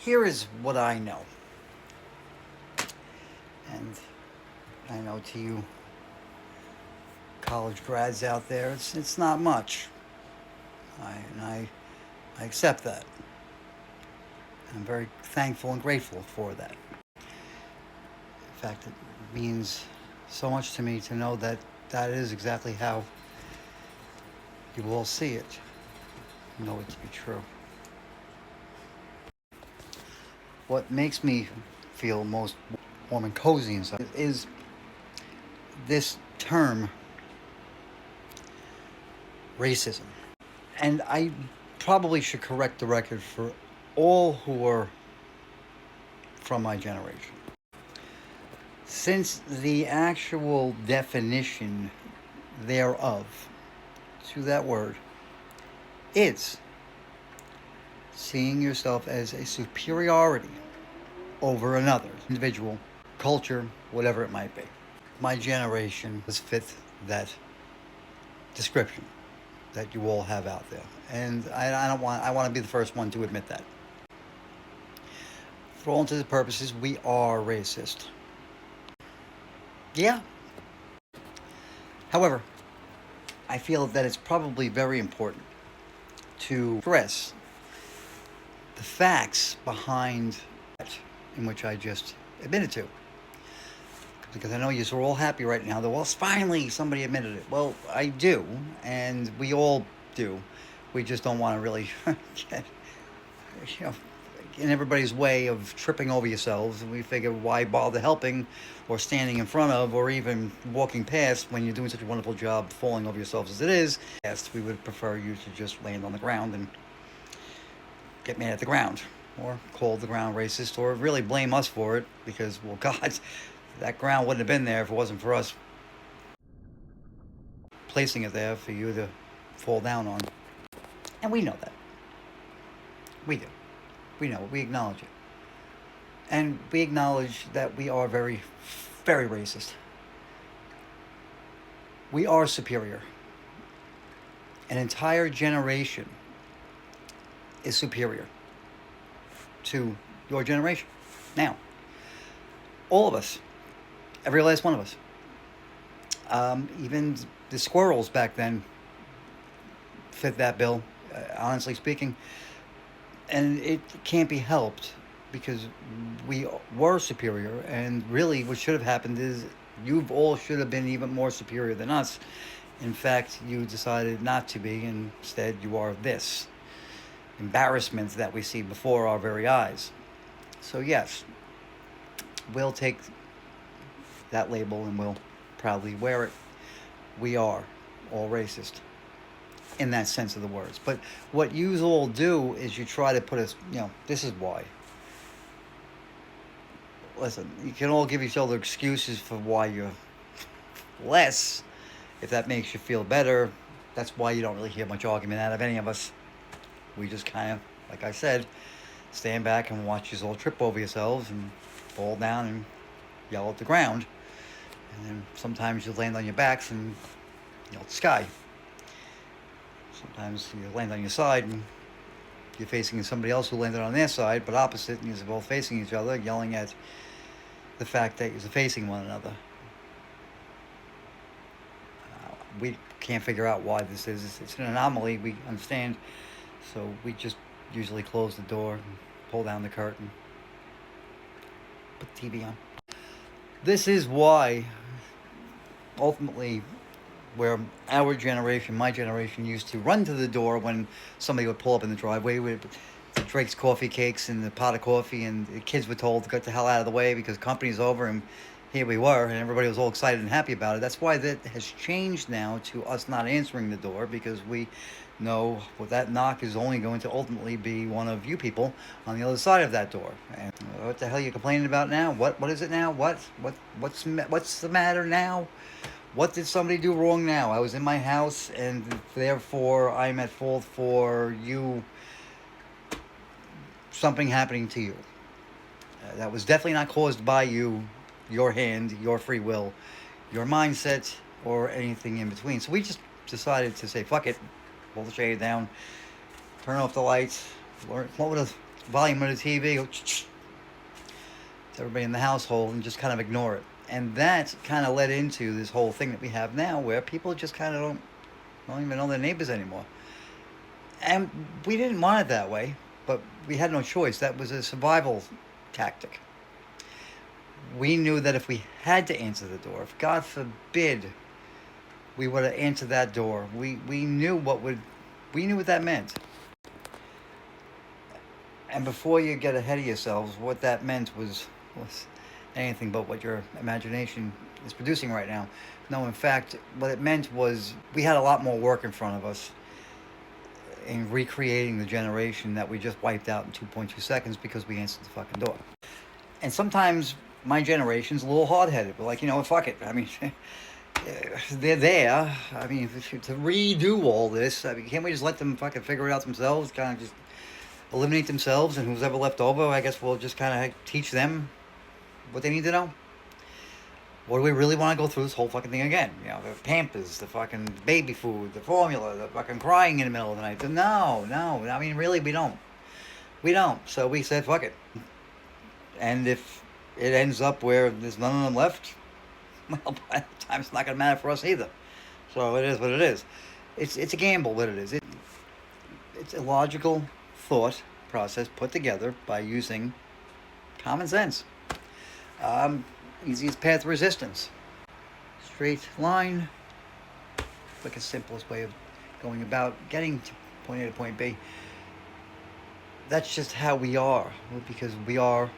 here is what I know. And I know to you college grads out there, it's not much. I accept that. I'm very thankful and grateful for that. In fact, it means so much to me to know that that is exactly how you all see it. You know it to be true. What makes me feel most warm and cozy inside is this term, racism. And I probably should correct the record for all who are from my generation. Since the actual definition thereof to that word is seeing yourself as a superiority over another individual, culture, whatever it might be. My generation has fit that description that you all have out there, and I want to be the first one to admit that. For all intents and purposes, we are racist. Yeah. However, I feel that it's probably very important to stress the facts behind that in which I just admitted to. Because I know you're all happy right now that, well, finally somebody admitted it. Well, I do, and we all do. We just don't want to really get, in everybody's way of tripping over yourselves. And we figure, why bother helping or standing in front of or even walking past when you're doing such a wonderful job falling over yourselves as it is? Yes, we would prefer you to just land on the ground and get mad at the ground, or call the ground racist, or really blame us for it, because, well, God, that ground wouldn't have been there if it wasn't for us placing it there for you to fall down on. And we know that. We do. We know it. We acknowledge it. And we acknowledge that we are very, very racist. We are superior. An entire generation is superior to your generation. Now, all of us, every last one of us, even the squirrels back then fit that bill, honestly speaking. And it can't be helped, because we were superior, and really what should have happened is you all should have been even more superior than us. In fact, you decided not to be, and instead you are this embarrassment that we see before our very eyes. So yes, we'll take that label and we'll proudly wear it. We are all racist in that sense of the words. But what you all do is you try to put us, this is why. Listen, you can all give each other excuses for why you're less. If that makes you feel better, that's why you don't really hear much argument out of any of us. We just kind of, like I said, stand back and watch you all trip over yourselves and fall down and yell at the ground. And then sometimes you land on your backs and yell at the sky. Sometimes you land on your side and you're facing somebody else who landed on their side, but opposite, and you're both facing each other, yelling at the fact that you're facing one another. We can't figure out why this is. It's an anomaly, we understand. So we just usually close the door and pull down the curtain, put the TV on. This is why, ultimately, where our generation, my generation, used to run to the door when somebody would pull up in the driveway with Drake's coffee cakes and the pot of coffee, and the kids were told to get the hell out of the way because company's over, and here we were, and everybody was all excited and happy about it. That's why that has changed now to us not answering the door, because we know that knock is only going to ultimately be one of you people on the other side of that door. And what the hell are you complaining about now? What is it now? What's the matter now? What did somebody do wrong now? I was in my house, and therefore I'm at fault for you, something happening to you. That was definitely not caused by you, your hand, your free will, your mindset, or anything in between. So we just decided to say, fuck it, pull the shade down, turn off the lights, volume of the TV, go to everybody in the household, and just kind of ignore it. And that kind of led into this whole thing that we have now, where people just kind of don't even know their neighbors anymore. And we didn't want it that way, but we had no choice. That was a survival tactic. We knew that if we had to answer the door, if God forbid we would have answered that door, we knew we knew what that meant. And before you get ahead of yourselves, what that meant was anything but what your imagination is producing right now. No, in fact, what it meant was we had a lot more work in front of us in recreating the generation that we just wiped out in 2.2 seconds because we answered the fucking door. And sometimes my generation's a little hard-headed. We're like, fuck it. I mean, they're there. I mean, to redo all this, I mean, can't we just let them fucking figure it out themselves? Kind of just eliminate themselves, and who's ever left over, I guess we'll just kind of teach them what they need to know. Or do we really want to go through this whole fucking thing again? The Pampers, the fucking baby food, the formula, the fucking crying in the middle of the night. No. I mean, really, we don't. We don't. So we said, fuck it. And if it ends up where there's none of them left, well, by the time it's not going to matter for us either. So it is what it is. It's a gamble, what it is. It's a logical thought process put together by using common sense. Easiest path of resistance. Straight line. Like the simplest way of going about getting to point A to point B. That's just how we are. Because we are,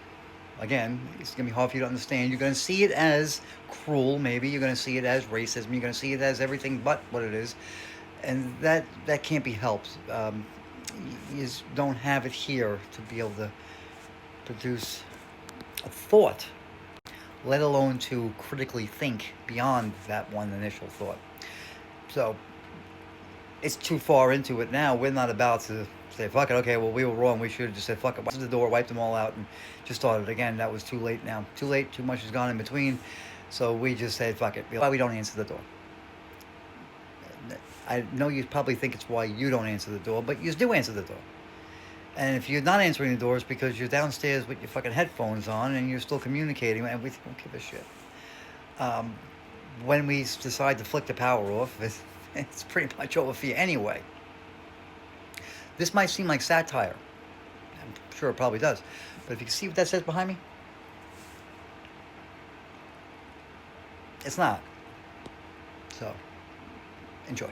again, it's going to be hard for you to understand. You're going to see it as cruel, maybe. You're going to see it as racism. You're going to see it as everything but what it is. And that can't be helped. You just don't have it here to be able to produce a thought, let alone to critically think beyond that one initial thought. So it's too far into it now. We're not about to say, fuck it, okay, well, we were wrong. We should have just said, fuck it, wiped the door, wiped them all out, and just started again. That was too late now. Too late, too much has gone in between. So we just said, fuck it. Why we don't answer the door. I know you probably think it's why you don't answer the door, but you do answer the door. And if you're not answering the door, it's because you're downstairs with your fucking headphones on and you're still communicating, and we don't give a shit. When we decide to flick the power off, it's pretty much over for you anyway. This might seem like satire. I'm sure it probably does. But if you can see what that says behind me, it's not. So, enjoy.